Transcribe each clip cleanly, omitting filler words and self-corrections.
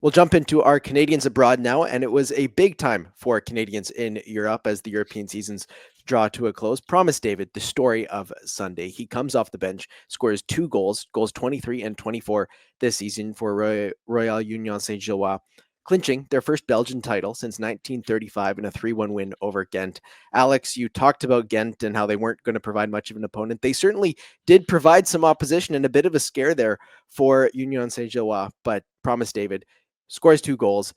We'll jump into our Canadians abroad now, and it was a big time for Canadians in Europe as the European seasons draw to a close. Promise David, the story of Sunday. He comes off the bench, scores 2 goals 23 and 24 this season for Royale Union Saint-Gilloise, clinching their first Belgian title since 1935 in a 3-1 win over Ghent. Alex, you talked about Ghent and how they weren't going to provide much of an opponent. They certainly did provide some opposition and a bit of a scare there for Union Saint-Gilloise, but Promise David scores 2 goals,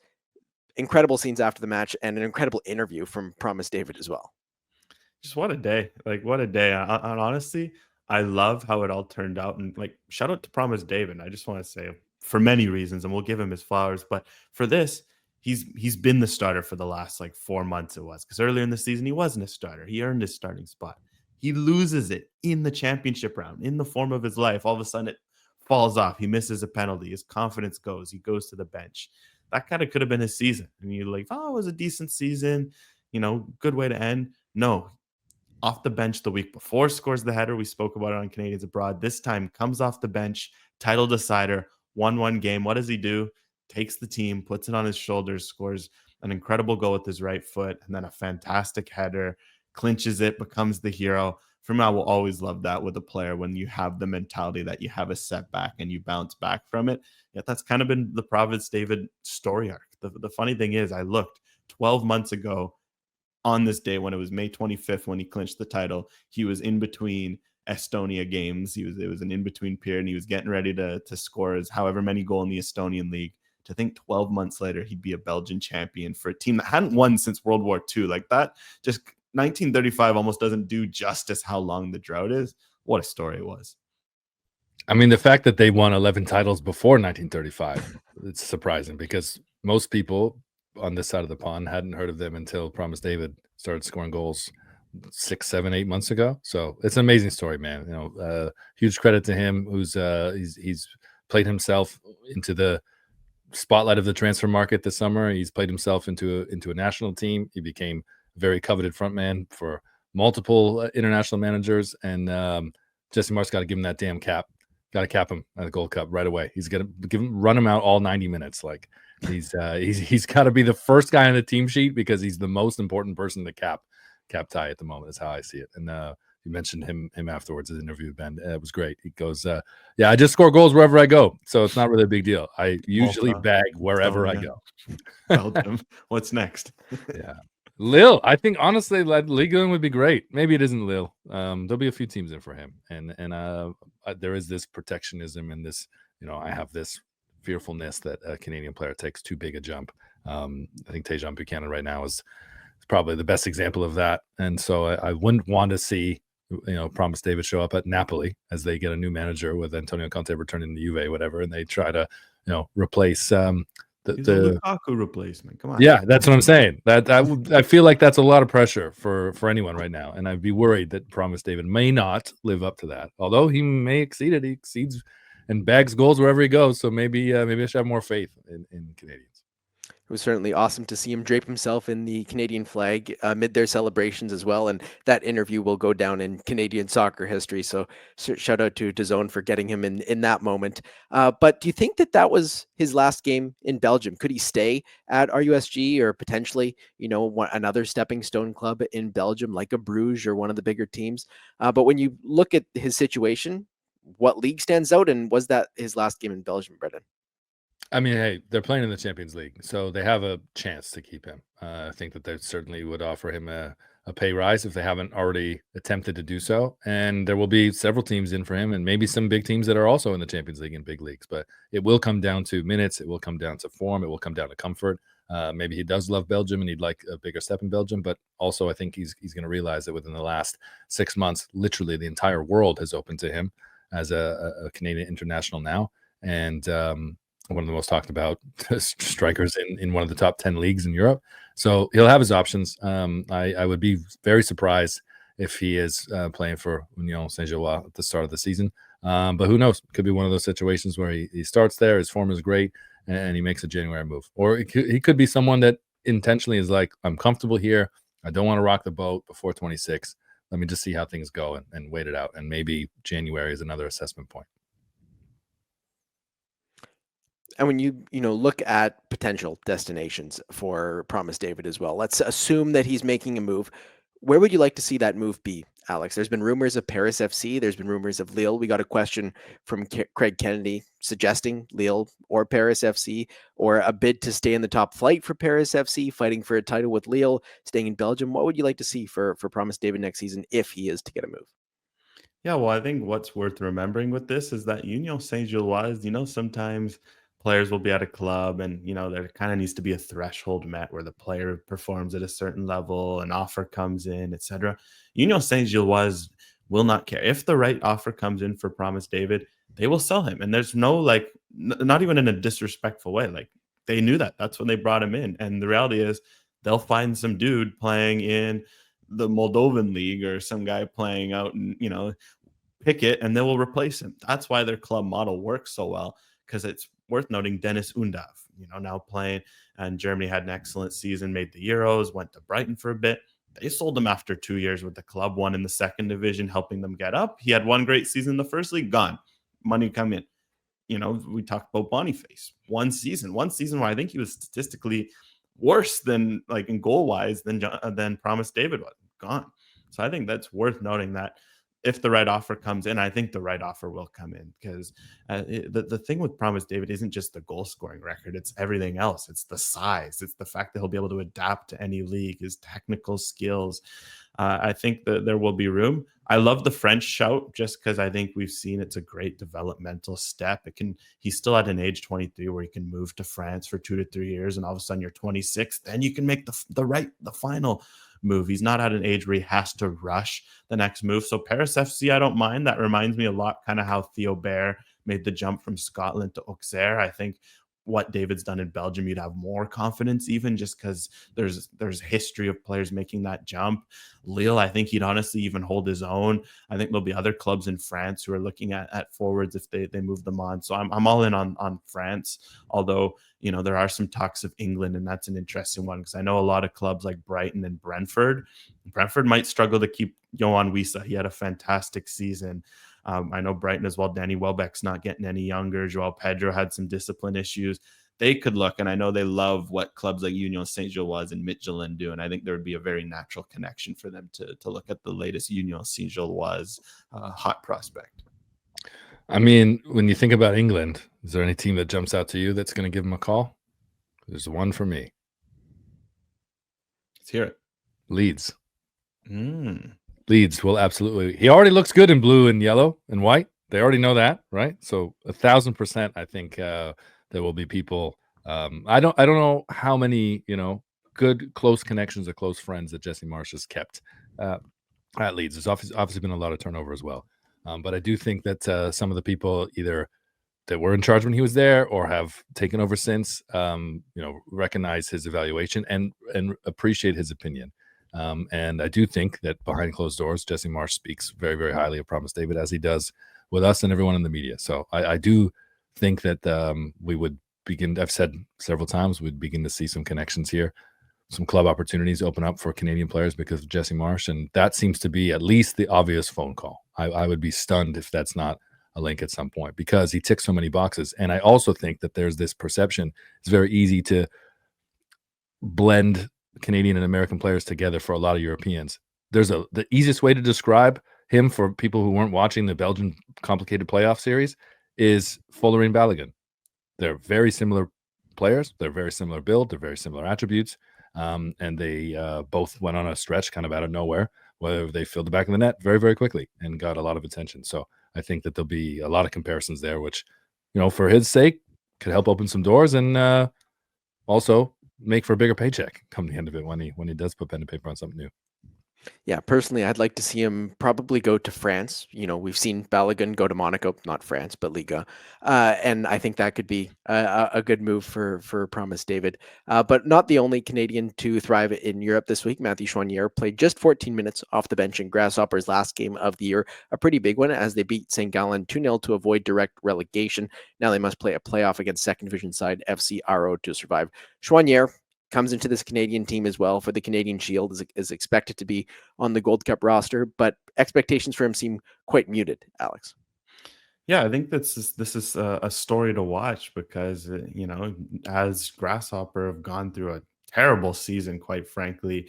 incredible scenes after the match, and an incredible interview from Promise David as well. Just what a day. Like, what a day. And honestly, I love how it all turned out. And like, shout out to Promise David. I just want to say, for many reasons, and we'll give him his flowers, but for this, he's been the starter for the last like 4 months. It was because earlier in the season he wasn't a starter. He earned his starting spot. He loses it in the championship round in the form of his life. All of a sudden it falls off. He misses a penalty. His confidence goes. He goes to the bench. That kind of could have been his season. And you're like, oh, it was a decent season. Good way to end. No, off the bench the week before, scores the header. We spoke about it on Canadians Abroad. This time comes off the bench, title decider, 1-1 game. What does he do? Takes the team, puts it on his shoulders, scores an incredible goal with his right foot, and then a fantastic header, clinches it, becomes the hero. For me, I will always love that with a player when you have the mentality that you have a setback and you bounce back from it. Yet that's kind of been the Providence David story arc. The funny thing is, I looked 12 months ago on this day when it was May 25th when he clinched the title. He was in between Estonia games. It was an in-between period, and he was getting ready to score his however many goal in the Estonian league. To think 12 months later he'd be a Belgian champion for a team that hadn't won since World War II. Like that, just 1935 almost doesn't do justice how long the drought is. What a story it was. I mean, the fact that they won 11 titles before 1935, it's surprising because most people on this side of the pond hadn't heard of them until Promise David started scoring goals 6, 7, 8 months ago. So it's an amazing story, man. Huge credit to him, who's he's played himself into the spotlight of the transfer market this summer. He's played himself into a national team. He became a very coveted frontman for multiple international managers, and Jesse Marsh got to give him that damn cap. Got to cap him at the Gold Cup right away. He's gonna run him out all 90 minutes. Like he's got to be the first guy on the team sheet because he's the most important person to cap tie at the moment. Is how I see it. And you mentioned him afterwards. His interview, Ben. It was great. He goes, "Yeah, I just score goals wherever I go, so it's not really a big deal. I usually bag wherever I go." Belgium. What's next? Yeah. Lille, I think honestly, Ligue 1 would be great. Maybe it isn't Lille. There'll be a few teams in for him, and there is this protectionism and this, I have this fearfulness that a Canadian player takes too big a jump. I think Tejan Buchanan right now is probably the best example of that, and so I wouldn't want to see Promise David show up at Napoli as they get a new manager with Antonio Conte returning to Juve, whatever, and they try to replace. The Lukaku replacement. Come on. Yeah, that's what I'm saying. I feel like that's a lot of pressure for anyone right now, and I'd be worried that Promise David may not live up to that. Although he may exceed it, he exceeds and bags goals wherever he goes. So maybe I should have more faith in Canadians. It was certainly awesome to see him drape himself in the Canadian flag amid their celebrations as well. And that interview will go down in Canadian soccer history. So shout out to DAZN for getting him in that moment. But do you think that was his last game in Belgium? Could he stay at RUSG or potentially, another stepping stone club in Belgium, like a Bruges or one of the bigger teams? But when you look at his situation, what league stands out? And was that his last game in Belgium, Brendan? I mean, hey, they're playing in the Champions League, so they have a chance to keep him. I think that they certainly would offer him a pay rise if they haven't already attempted to do so. And there will be several teams in for him and maybe some big teams that are also in the Champions League and big leagues. But it will come down to minutes. It will come down to form. It will come down to comfort. Maybe he does love Belgium and he'd like a bigger step in Belgium. But also I think he's going to realize that within the last 6 months, literally the entire world has opened to him as a Canadian international now. And one of the most talked about strikers in one of the top 10 leagues in Europe. So he'll have his options. I would be very surprised if he is playing for Union Saint-Gilloise at the start of the season. But who knows? Could be one of those situations where he starts there, his form is great, and he makes a January move. Or he could be someone that intentionally is like, I'm comfortable here. I don't want to rock the boat before 26. Let me just see how things go and wait it out. And maybe January is another assessment point. And when you look at potential destinations for Promise David as well, let's assume that he's making a move. Where would you like to see that move be, Alex? There's been rumors of Paris FC. There's been rumors of Lille. We got a question from Craig Kennedy suggesting Lille or Paris FC, or a bid to stay in the top flight for Paris FC, fighting for a title with Lille, staying in Belgium. What would you like to see for Promise David next season if he is to get a move? Yeah, well, I think what's worth remembering with this is that Union Saint-Gilloise, sometimes players will be at a club and, there kind of needs to be a threshold met where the player performs at a certain level, an offer comes in, etc. Union Saint-Gilloise will not care. If the right offer comes in for Promise David, they will sell him. And there's no, not even in a disrespectful way. Like, they knew that. That's when they brought him in. And the reality is they'll find some dude playing in the Moldovan league or some guy playing out in, pick it, and they will replace him. That's why their club model works so well, because it's worth noting Dennis Undav, now playing in Germany, had an excellent season, made the Euros, went to Brighton for a bit. They sold him after 2 years with the club, won in the second division, helping them get up. He had one great season in the first league, gone. Money come in. We talked about Boniface. One season where I think he was statistically worse than, like, in goal wise than Promise David was, gone. So I think that's worth noting that if the right offer comes in, I think the right offer will come in, because the thing with Promise David isn't just the goal scoring record, it's everything else. It's the size, it's the fact that he'll be able to adapt to any league, his technical skills. I think that there will be room. I love the French shout, just because I think we've seen it's a great developmental step. He's still at an age 23 where he can move to France for 2 to 3 years, and all of a sudden you're 26, then you can make the final move. He's not at an age where he has to rush the next move. So Paris FC, I don't mind. That reminds me a lot kind of how Theo Bair made the jump from Scotland to Auxerre. I think what David's done in Belgium, you'd have more confidence, even just because there's history of players making that jump. Lille, I think he'd honestly even hold his own. I think there'll be other clubs in France who are looking at forwards if they move them on. So I'm all in on France, although there are some talks of England, and that's an interesting one, because I know a lot of clubs like Brighton and Brentford might struggle to keep Yohan Wissa. He had a fantastic season. I know Brighton as well. Danny Welbeck's not getting any younger. Joao Pedro had some discipline issues. They could look, and I know they love what clubs like Union Saint-Gilloise and Midtjylland do, and I think there would be a very natural connection for them to look at the latest Union Saint-Gilloise hot prospect. I mean, when you think about England, is there any team that jumps out to you that's going to give him a call? There's one for me. Let's hear it. Leeds. Leeds will absolutely. He already looks good in blue and yellow and white. They already know that, right? So 1,000%, I think there will be people. I don't know how many good close connections or close friends that Jesse Marsch has kept at Leeds. There's obviously been a lot of turnover as well. But I do think that some of the people either that were in charge when he was there or have taken over since, recognize his evaluation and appreciate his opinion. And I do think that behind closed doors, Jesse Marsch speaks very, very highly of Promise David, as he does with us and everyone in the media. So I do think that we would begin. I've said several times we'd begin to see some connections here. Some club opportunities open up for Canadian players because of Jesse Marsch, and that seems to be at least the obvious phone call. I would be stunned if that's not a link at some point, because he ticks so many boxes. And I also think that there's this perception. It's very easy to blend Canadian and American players together for a lot of Europeans. The easiest way to describe him for people who weren't watching the Belgian complicated playoff series is Fuller and Balogun. They're very similar players. They're very similar build. They're very similar attributes. And they both went on a stretch kind of out of nowhere, where they filled the back of the net very, very quickly and got a lot of attention. So I think that there'll be a lot of comparisons there, which, for his sake, could help open some doors and also make for a bigger paycheck come the end of it when he does put pen to paper on something new. Yeah, personally, I'd like to see him probably go to France. We've seen Balogun go to Monaco, not France, but Liga. And I think that could be a good move for Promise David. But not the only Canadian to thrive in Europe this week. Mathieu Choinière played just 14 minutes off the bench in Grasshoppers' last game of the year. A pretty big one, as they beat St. Gallen 2-0 to avoid direct relegation. Now they must play a playoff against second division side FC Aro to survive. Choinière comes into this Canadian team as well for the Canadian Shield, is expected to be on the Gold Cup roster, but expectations for him seem quite muted, Alex. Yeah, I think this is a story to watch because as Grasshopper have gone through a terrible season, quite frankly,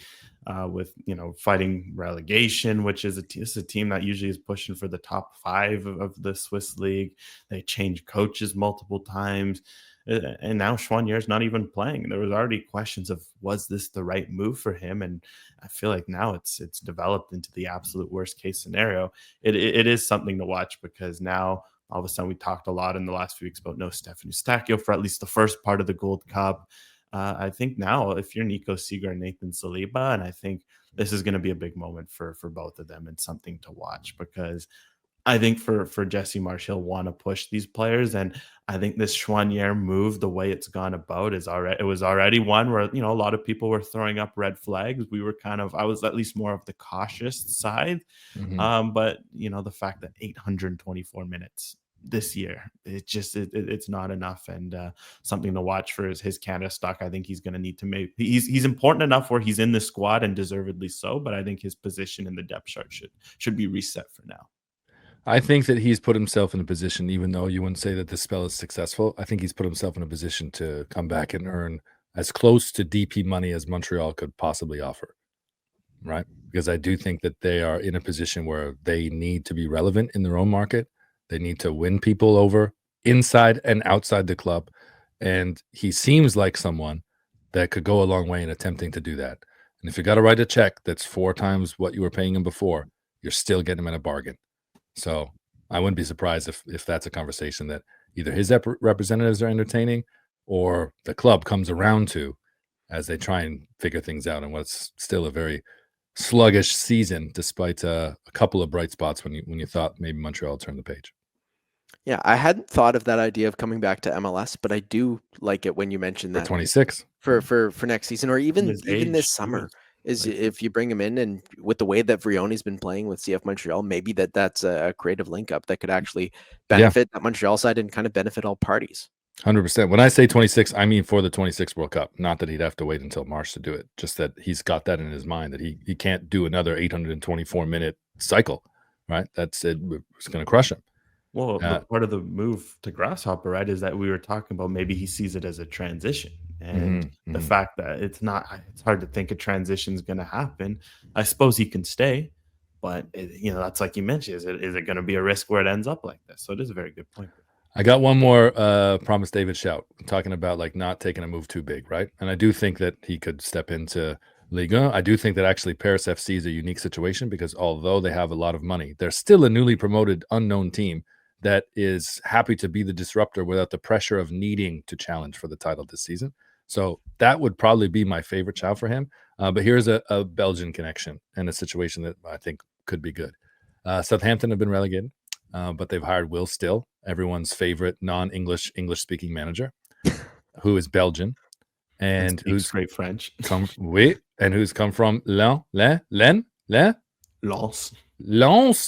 with fighting relegation, which is this is a team that usually is pushing for the top five of the Swiss league. They changed coaches multiple times, and now Schwanier is not even playing. There was already questions of was this the right move for him, and I feel like now it's developed into the absolute worst case scenario. It is something to watch because now all of a sudden we talked a lot in the last few weeks about no Stefan Eustáquio for at least the first part of the Gold Cup. I think now if you're Nico Seeger and Nathan Saliba, and I think this is going to be a big moment for both of them and something to watch because I think for Jesse Marsh, he'll want to push these players, and I think this Schwanier move, the way it's gone about, it was already one where a lot of people were throwing up red flags. We were I was at least more of the cautious side, Mhm. but the fact that 824 minutes this year, it's not enough, and something to watch for his Canada stock. I think he's going to need to make he's important enough where he's in the squad and deservedly so, but I think his position in the depth chart should be reset for now. I think that he's put himself in a position, even though you wouldn't say that this spell is successful, I think he's put himself in a position to come back and earn as close to DP money as Montreal could possibly offer, right? Because I do think that they are in a position where they need to be relevant in their own market. They need to win people over inside and outside the club. And he seems like someone that could go a long way in attempting to do that. And if you got to write a check that's 4 times what you were paying him before, you're still getting him at a bargain. So I wouldn't be surprised if that's a conversation that either his representatives are entertaining or the club comes around to as they try and figure things out in what's still a very sluggish season, despite a couple of bright spots when you thought maybe Montreal turned the page. Yeah, I hadn't thought of that idea of coming back to MLS, but I do like it when you mentioned For that 26. for next season or even His this age, summer. too. Is Like, if you bring him in and with the way that Vrione's been playing with CF Montreal, maybe that's a creative link up that could actually Yeah. benefit that Montreal side and kind of benefit all parties. 100%. When I say 26, I mean for the 26 World Cup. Not that he'd have to wait until March to do it. Just that he's got that in his mind that he can't do another 824-minute cycle, right? That's it. It's going to crush him. well, the part of the move to Grasshopper, right, is that we were talking about maybe he sees it as a transition. And the fact that it's hard to think a transition is going to happen. I suppose he can stay, but that's like you mentioned. Is it going to be a risk where it ends up like this? So it is a very good point. I got one more Promise David shout talking about like not taking a move too big, right? And I do think that he could step into Ligue 1. I do think that actually Paris FC is a unique situation because although they have a lot of money, they're still a newly promoted unknown team that is happy to be the disruptor without the pressure of needing to challenge for the title this season. So that would probably be my favorite shout for him. But here's a Belgian connection and a situation that I think could be good. Southampton have been relegated. But they've hired Will Still, everyone's favorite non-English English-speaking manager, who is Belgian and who's great French. who's come from Lens,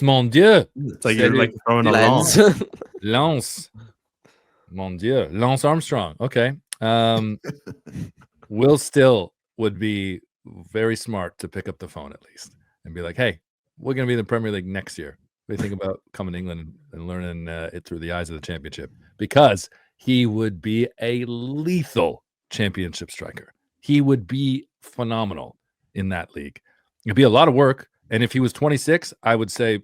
mon Dieu. It's like you're like throwing a Lens. lens. Lens, mon Dieu, Lance Armstrong. Okay, Will Still would be very smart to pick up the phone at least and be like, "Hey, we're going to be in the Premier League next year. What do you think about coming to England and learning it through the eyes of the championship?" Because he would be a lethal championship striker. He would be phenomenal in that league. It'd be a lot of work. And if he was 26, I would say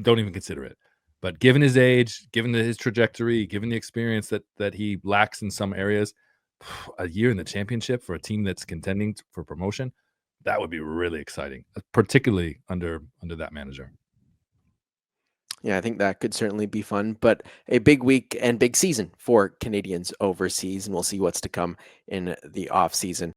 don't even consider it. But given his age, given his trajectory, given the experience that he lacks in some areas, a year in the championship for a team that's contending for promotion, that would be really exciting, particularly under that manager. Yeah, I think that could certainly be fun, but a big week and big season for Canadians overseas, and we'll see what's to come in the off season.